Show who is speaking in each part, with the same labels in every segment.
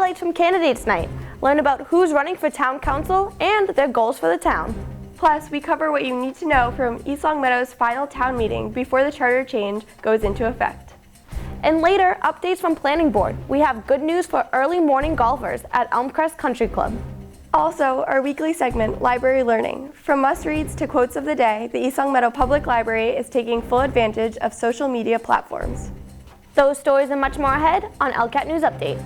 Speaker 1: highlights from Candidates Night, learn about who's running for town council and their goals for the town.
Speaker 2: Plus, we cover what you need to know from East Longmeadow's final town meeting before the charter change goes into effect.
Speaker 1: And later, updates from Planning Board. We have good news for early morning golfers at Elmcrest Country Club.
Speaker 2: Also, our weekly segment, Library Learning. From must-reads to quotes of the day, the East Longmeadow Public Library is taking full advantage of social media platforms.
Speaker 1: Those stories and much more ahead on ELCAT News Update.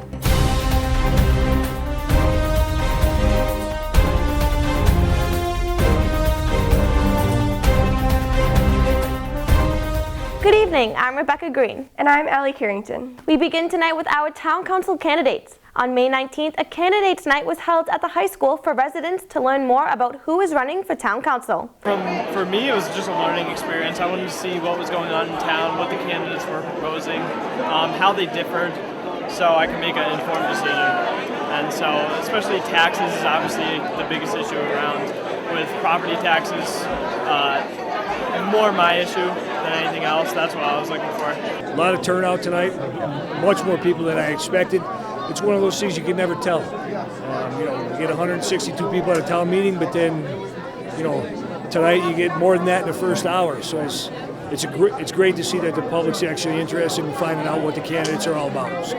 Speaker 1: Good evening, I'm Rebecca Green.
Speaker 2: And I'm Allie Carrington.
Speaker 1: We begin tonight with our town council candidates. On May 19th, a candidates night was held at the high school for residents to learn more about who is running for town council.
Speaker 3: For me, it was just a learning experience. I wanted to see what was going on in town, what the candidates were proposing, how they differed, so I could make an informed decision. And so, especially taxes is obviously the biggest issue around. With property taxes, more my issue than anything else. That's what I was looking for.
Speaker 4: A lot of turnout tonight, much more people than I expected. It's one of those things you can never tell. You get 162 people at a town meeting, but then, tonight you get more than that in the first hour. So it's great to see that the public's actually interested in finding out what the candidates are all about.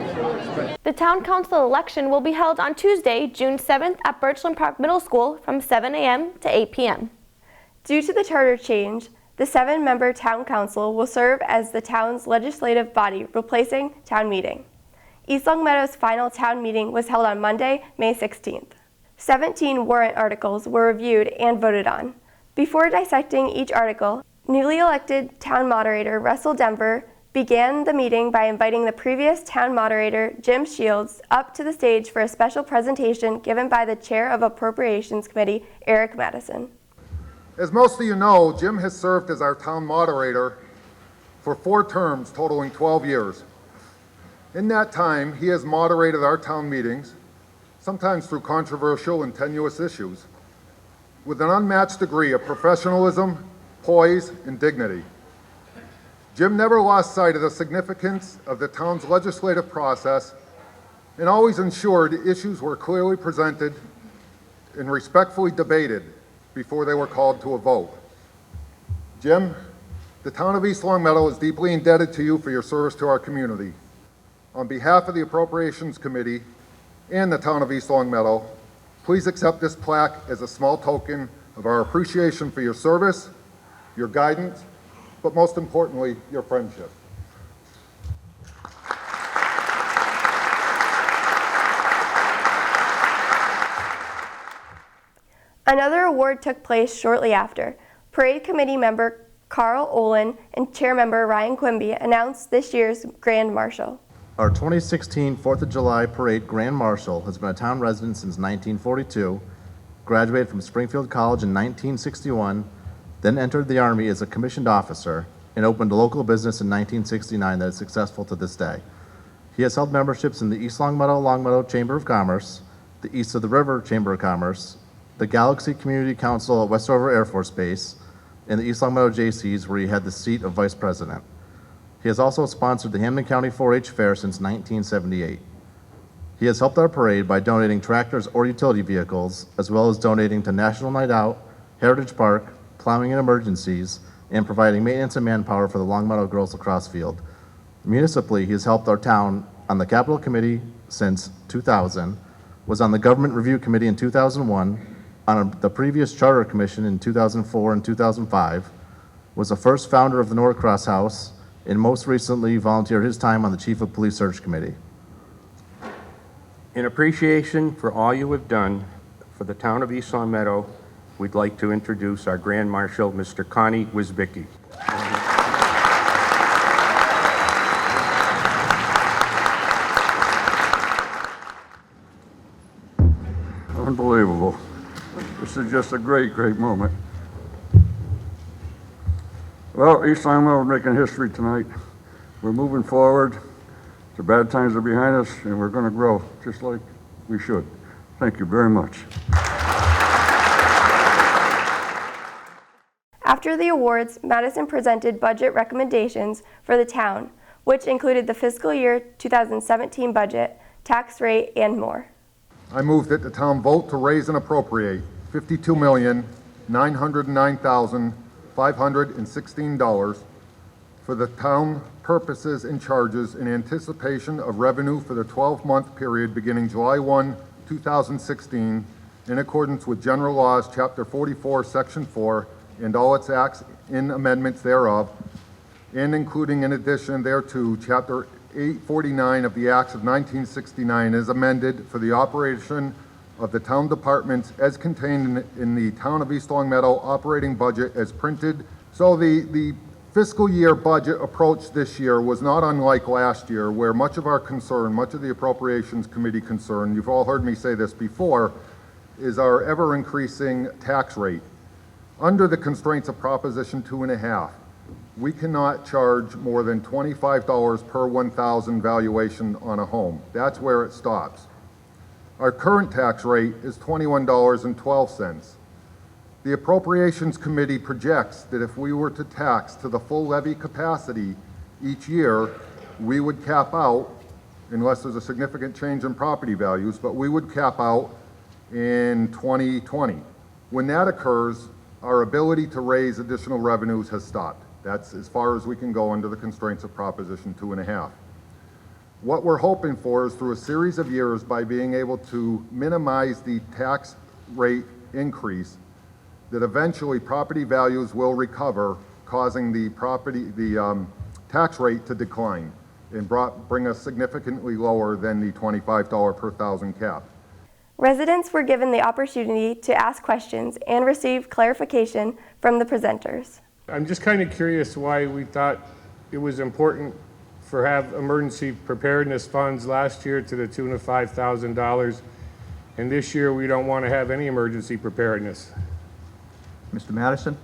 Speaker 1: The town council election will be held on Tuesday, June 7th at Birchland Park Middle School from 7 a.m. to 8 p.m.
Speaker 2: Due to the charter change, the 7-member town council will serve as the town's legislative body, replacing town meeting. East Longmeadow's final town meeting was held on Monday, May 16th. 17 warrant articles were reviewed and voted on. Before dissecting each article, newly elected town moderator Russell Denver began the meeting by inviting the previous town moderator, Jim Shields, up to the stage for a special presentation given by the chair of Appropriations Committee, Eric Madison.
Speaker 5: As most of you know, Jim has served as our town moderator for 4 terms totaling 12 years. In that time, he has moderated our town meetings, sometimes through controversial and tenuous issues, with an unmatched degree of professionalism, poise, and dignity. Jim never lost sight of the significance of the town's legislative process and always ensured issues were clearly presented and respectfully debated before they were called to a vote. Jim, the town of East Longmeadow is deeply indebted to you for your service to our community. On behalf of the Appropriations Committee and the town of East Longmeadow, please accept this plaque as a small token of our appreciation for your service, your guidance, but most importantly, your friendship.
Speaker 2: Another award took place shortly after. Parade Committee member Carl Olin and Chair member Ryan Quimby announced this year's Grand Marshal.
Speaker 6: Our 2016 4th of July Parade Grand Marshal has been a town resident since 1942, graduated from Springfield College in 1961, then entered the Army as a commissioned officer, and opened a local business in 1969 that is successful to this day. He has held memberships in the East Longmeadow Chamber of Commerce, the East of the River Chamber of Commerce, the Galaxy Community Council at Westover Air Force Base, and the East Longmeadow JCs, where he had the seat of vice president. He has also sponsored the Hamden County 4-H Fair since 1978. He has helped our parade by donating tractors or utility vehicles, as well as donating to National Night Out, Heritage Park, plowing in emergencies, and providing maintenance and manpower for the Longmeadow Girls Lacrosse Field. Municipally, he has helped our town on the Capital Committee since 2000, was on the Government Review Committee in 2001, on the previous Charter Commission in 2004 and 2005, was the first founder of the Norcross House, and most recently volunteered his time on the Chief of Police Search Committee.
Speaker 7: In appreciation for all you have done for the town of East Longmeadow, we'd like to introduce our Grand Marshal, Mr. Connie Wisbicki.
Speaker 8: Unbelievable. This is just a great, great moment. Well, East Longmeadow is making history tonight. We're moving forward. The bad times are behind us, and we're going to grow just like we should. Thank you very much.
Speaker 2: After the awards, Madison presented budget recommendations for the town, which included the fiscal year 2017 budget, tax rate, and more.
Speaker 5: I move that the town vote to raise and appropriate $52,909,516 for the town purposes and charges in anticipation of revenue for the 12-month period beginning July 1, 2016, in accordance with General Laws, Chapter 44, Section 4, and all its acts and amendments thereof, and including in addition thereto, Chapter 849 of the Acts of 1969 as amended for the operation of the town departments as contained in the Town of East Long Meadow operating budget as printed. So the fiscal year budget approach this year was not unlike last year, where much of our concern, much of the Appropriations Committee concern, you've all heard me say this before, is our ever-increasing tax rate. Under the constraints of Proposition 2.5, we cannot charge more than $25 per 1,000 valuation on a home. That's where it stops. Our current tax rate is $21.12. The Appropriations Committee projects that if we were to tax to the full levy capacity each year, we would cap out, unless there's a significant change in property values, but we would cap out in 2020. When that occurs, our ability to raise additional revenues has stopped. That's as far as we can go under the constraints of Proposition 2.5. What we're hoping for is through a series of years, by being able to minimize the tax rate increase, that eventually property values will recover, causing the tax rate to decline and bring us significantly lower than the $25 per thousand cap.
Speaker 2: Residents were given the opportunity to ask questions and receive clarification from the presenters.
Speaker 9: I'm just kind of curious why we thought it was important for have emergency preparedness funds last year to the tune of $5,000, and this year we don't want to have any emergency preparedness.
Speaker 10: Mr. Madison?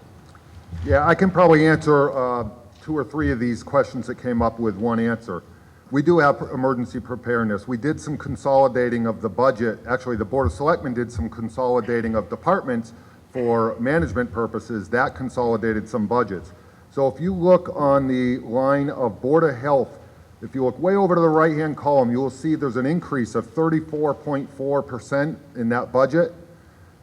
Speaker 5: Yeah, I can probably answer 2 or 3 of these questions that came up with one answer. We do have emergency preparedness. We did some consolidating of the budget. Actually, the Board of Selectmen did some consolidating of departments for management purposes. That consolidated some budgets. So if you look on the line of Board of Health, if you look way over to the right-hand column, you will see there's an increase of 34.4% in that budget.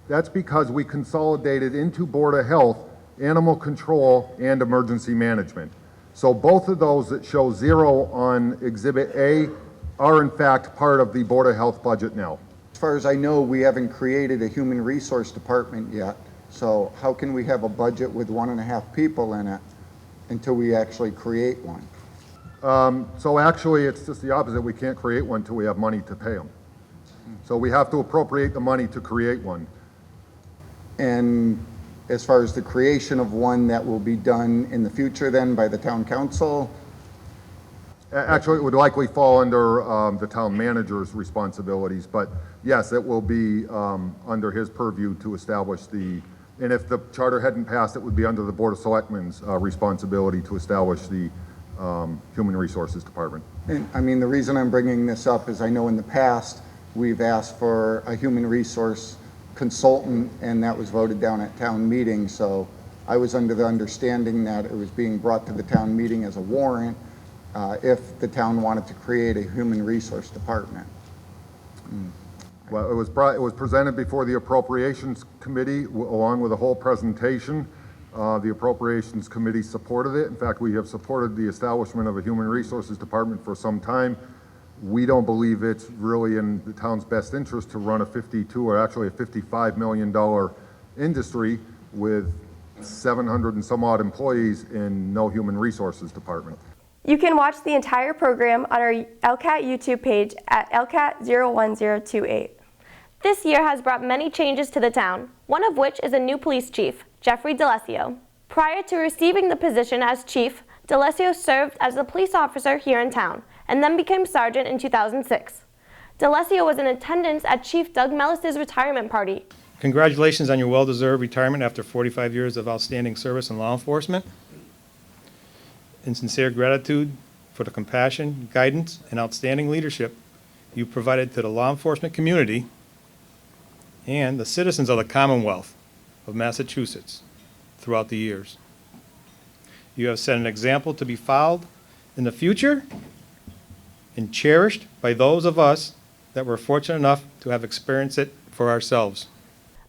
Speaker 5: That's because we consolidated into Board of Health, Animal Control, and Emergency Management. So both of those that show 0 on Exhibit A are in fact part of the Board of Health budget now.
Speaker 11: As far as I know, we haven't created a human resource department yet. So how can we have a budget with 1.5 people in it until we actually create one?
Speaker 5: So actually, it's just the opposite. We can't create one until we have money to pay them. So we have to appropriate the money to create one.
Speaker 11: And as far as the creation of one, that will be done in the future then by the town council?
Speaker 5: Actually, it would likely fall under the town manager's responsibilities, but yes, it will be under his purview to establish the, and if the charter hadn't passed, it would be under the Board of Selectmen's responsibility to establish the Human Resources Department.
Speaker 11: And I mean, the reason I'm bringing this up is I know in the past, we've asked for a human resource consultant, and that was voted down at town meeting. So I was under the understanding that it was being brought to the town meeting as a warrant if the town wanted to create a human resource department.
Speaker 5: Well, it was presented before the Appropriations Committee along with a whole presentation. The Appropriations Committee supported it. In fact, we have supported the establishment of a Human Resources Department for some time. We don't believe it's really in the town's best interest to run a $52 or actually a $55 million industry with 700 and some odd employees and no Human Resources Department.
Speaker 2: You can watch the entire program on our ELCAT YouTube page at ELCAT 01028.
Speaker 1: This year has brought many changes to the town, one of which is a new police chief, Jeffrey DeLessio. Prior to receiving the position as chief, DeLessio served as a police officer here in town and then became sergeant in 2006. DeLessio was in attendance at Chief Doug Mellis's retirement party.
Speaker 12: Congratulations on your well-deserved retirement after 45 years of outstanding service in law enforcement. In sincere gratitude for the compassion, guidance, and outstanding leadership you provided to the law enforcement community and the citizens of the Commonwealth of Massachusetts throughout the years. You have set an example to be followed in the future and cherished by those of us that we're fortunate enough to have experienced it for ourselves.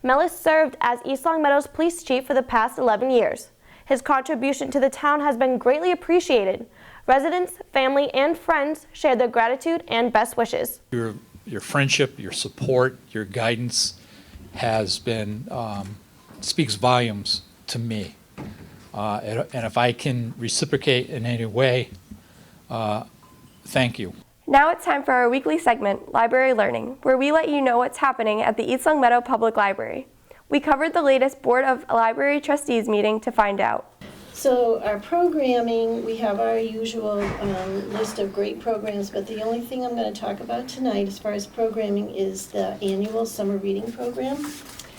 Speaker 1: Mellis served as East Long Meadow's police chief for the past 11 years. His contribution to the town has been greatly appreciated. Residents, family, and friends shared their gratitude and best wishes.
Speaker 13: Your friendship, your support, your guidance has been, speaks volumes to me. And if I can reciprocate in any way, thank you.
Speaker 2: Now it's time for our weekly segment, Library Learning, where we let you know what's happening at the East Long Meadow Public Library. We covered the latest Board of Library Trustees meeting to find out.
Speaker 14: So our programming, we have our usual list of great programs, but the only thing I'm going to talk about tonight as far as programming is the annual summer reading program.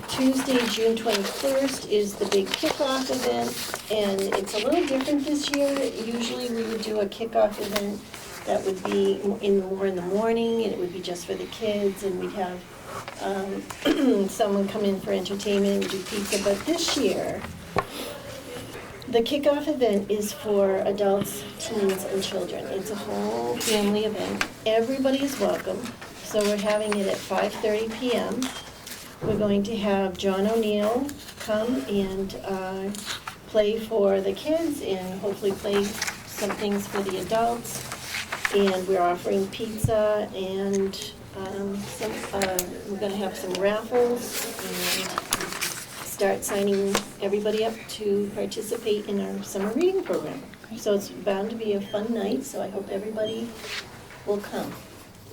Speaker 14: Tuesday, June 21st is the big kickoff event, and it's a little different this year. Usually we would do a kickoff event that would be more in the morning, and it would be just for the kids, and we'd have someone come in for entertainment and do pizza. But this year, the kickoff event is for adults, teens, and children. It's a whole family event. Everybody is welcome. So we're having it at 5:30 p.m. We're going to have John O'Neill come and play for the kids and hopefully play some things for the adults. And we're offering pizza and we're going to have some raffles and start signing everybody up to participate in our summer reading program. So it's bound to be a fun night, so I hope everybody will come.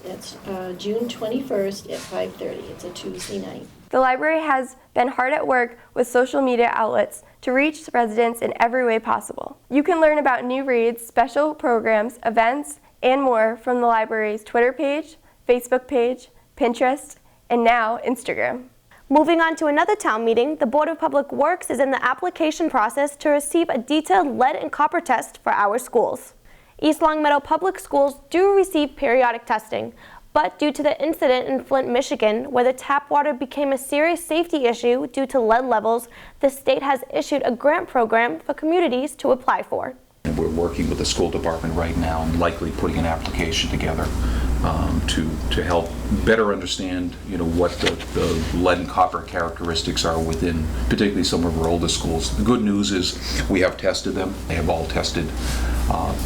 Speaker 14: It's June 21st at 5:30. It's a Tuesday night.
Speaker 2: The library has been hard at work with social media outlets to reach residents in every way possible. You can learn about new reads, special programs, events, and more from the library's Twitter page, Facebook page, Pinterest, and now Instagram.
Speaker 1: Moving on to another town meeting, the Board of Public Works is in the application process to receive a detailed lead and copper test for our schools. East Long Meadow Public Schools do receive periodic testing, but due to the incident in Flint, Michigan, where the tap water became a serious safety issue due to lead levels, the state has issued a grant program for communities to apply for.
Speaker 15: And we're working with the school department right now and likely putting an application together to help better understand, what the lead and copper characteristics are within, particularly some of our oldest schools. The good news is we have tested them. They have all tested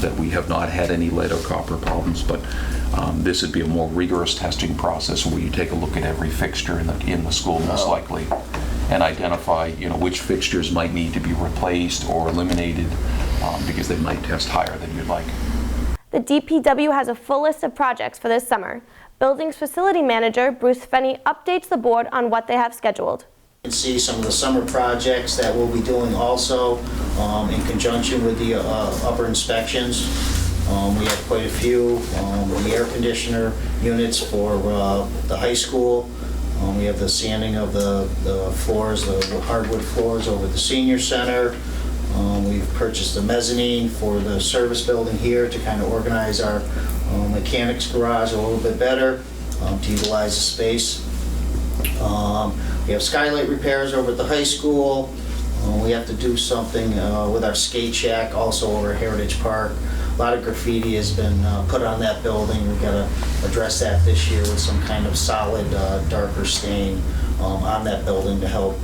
Speaker 15: that we have not had any lead or copper problems, but this would be a more rigorous testing process where you take a look at every fixture in the school most likely and identify, which fixtures might need to be replaced or eliminated because they might test higher than you'd like.
Speaker 1: The DPW has a full list of projects for this summer. Buildings Facility Manager Bruce Fenney updates the board on what they have scheduled.
Speaker 16: You can see some of the summer projects that we'll be doing also in conjunction with the upper inspections. We have quite a few. The air conditioner units for the high school. We have the sanding of the floors, the hardwood floors over the senior center. We've purchased a mezzanine for the service building here to kind of organize our mechanics garage a little bit better to utilize the space. We have skylight repairs over at the high school. We have to do something with our skate shack also over at Heritage Park. A lot of graffiti has been put on that building. We've got to address that this year with some kind of solid darker stain on that building to help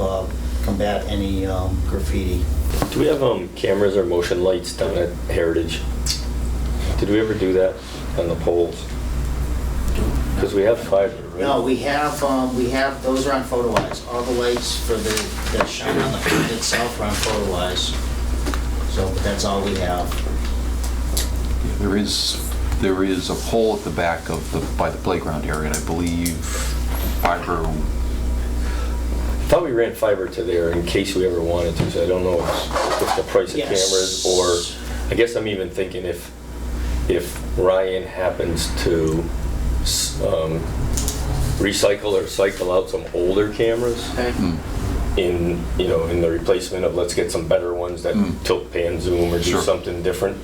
Speaker 16: combat any graffiti.
Speaker 17: Do we have cameras or motion lights down at Heritage? Did we ever do that on the poles? Because we have fiber, right?
Speaker 16: No, we have those are on PhotoEyes. All the lights for that shine on the field itself are on PhotoEyes. So that's all we have.
Speaker 15: There is a pole at the back by the playground area, and I believe fiber.
Speaker 17: I thought we ran fiber to there in case we ever wanted to, so I don't know if the price of cameras, or I guess I'm even thinking if Ryan happens to recycle or cycle out some older cameras in the replacement of, let's get some better ones that tilt pan zoom or do something different,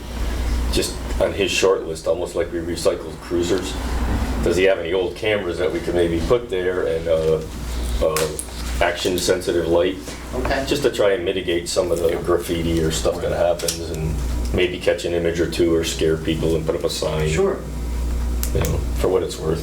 Speaker 17: just on his short list, almost like we recycled cruisers. Does he have any old cameras that we could maybe put there and action sensitive light, just to try and mitigate some of the graffiti or stuff that happens, and maybe catch an image or two or scare people and put up a sign.
Speaker 16: Sure.
Speaker 17: For what it's worth.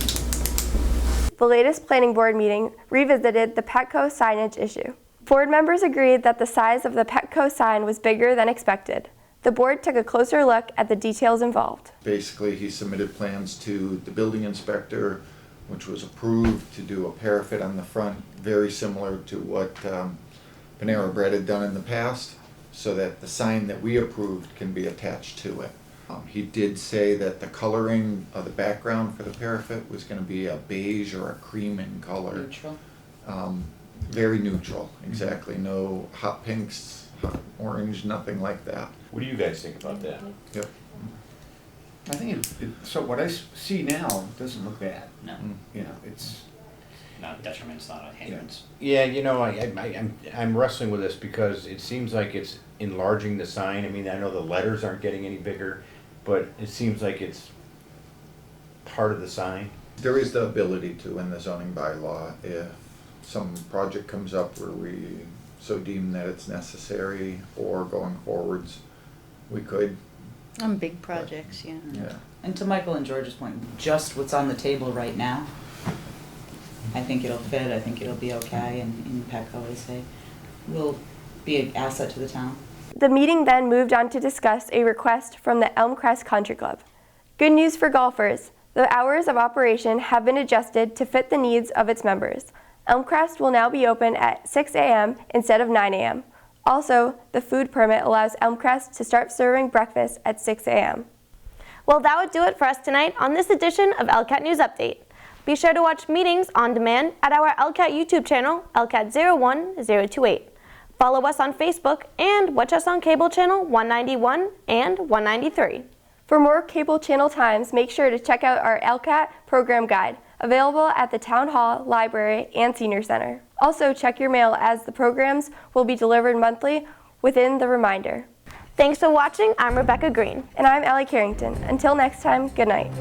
Speaker 2: the latest planning board meeting revisited the Petco signage issue. Board members agreed that the size of the Petco sign was bigger than expected. The board took a closer look at the details involved.
Speaker 18: Basically, he submitted plans to the building inspector, which was approved to do a parapet on the front, very similar to what Panera Bread had done in the past, so that the sign that we approved can be attached to it. He did say that the coloring of the background for the parapet was going to be a beige or a cream in color.
Speaker 19: Neutral.
Speaker 18: Very neutral, exactly. No hot pinks, hot orange, nothing like that.
Speaker 19: What do you guys think about that?
Speaker 18: Yep.
Speaker 20: I think so what I see now doesn't look bad.
Speaker 19: No.
Speaker 20: You know, it's
Speaker 19: Not a detriment, it's not a hindrance.
Speaker 21: Yeah, you know, I'm wrestling with this because it seems like it's enlarging the sign. I mean, I know the letters aren't getting any bigger, but it seems like it's part of the sign.
Speaker 18: There is the ability to in the zoning bylaw if some project comes up where we so deem that it's necessary or going forwards, we could.
Speaker 22: On big projects, yeah.
Speaker 18: Yeah.
Speaker 22: And to Michael and George's point, just what's on the table right now, I think it'll fit, I think it'll be okay, and in Petco, I say, will be an asset to the town.
Speaker 2: The meeting then moved on to discuss a request from the Elmcrest Country Club. Good news for golfers. The hours of operation have been adjusted to fit the needs of its members. Elmcrest will now be open at 6 a.m. instead of 9 a.m. Also, the food permit allows Elmcrest to start serving breakfast at 6 a.m.
Speaker 1: Well, that would do it for us tonight on this edition of ELCAT News Update. Be sure to watch meetings on demand at our ELCAT YouTube channel, ELCAT 01028. Follow us on Facebook and watch us on cable channel 191 and 193.
Speaker 2: For more cable channel times, make sure to check out our ELCAT program guide, available at the Town Hall, Library, and Senior Center. Also, check your mail as the programs will be delivered monthly within the reminder.
Speaker 1: Thanks for watching. I'm Rebecca Green.
Speaker 2: And I'm Allie Carrington. Until next time, good night.